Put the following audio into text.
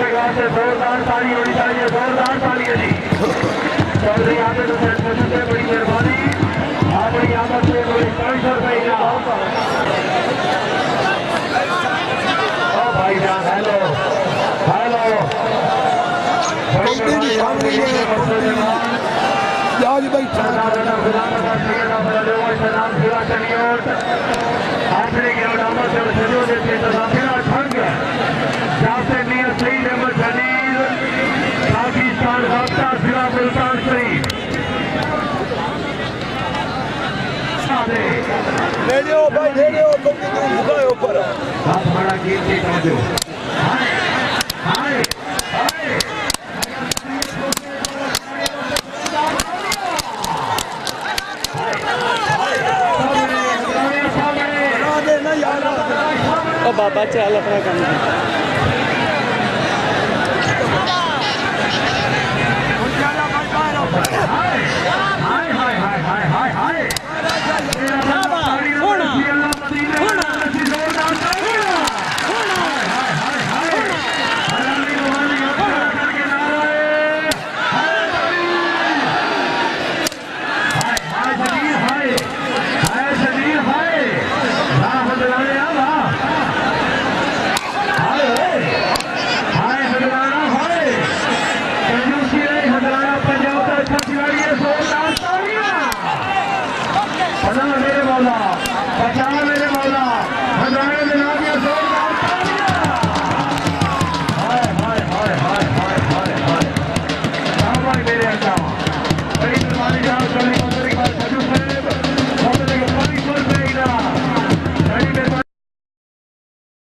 से जोरदार ताली होनी चाहिए, जोरदार ताली है जी। चौधरी आमिर हुसैन मौजूद है, बड़ी मेहरबानी। अपनी आमद से कोई 500 रुपये इनाम। ओ भाईजान हेलो हेलो आज भाई आखिरी ग्राउंड आमद से सजो देते तजाफिरा ठंग जाते नियत सही अहमद जलील पाकिस्तान रास्ता जिला मुल्तान शरीफ रेडियो भाई रेडियो तुम झुकाए ऊपर बहुत बड़ा गेम देखा जो हाय हाय हाय बाबा चल अपना काम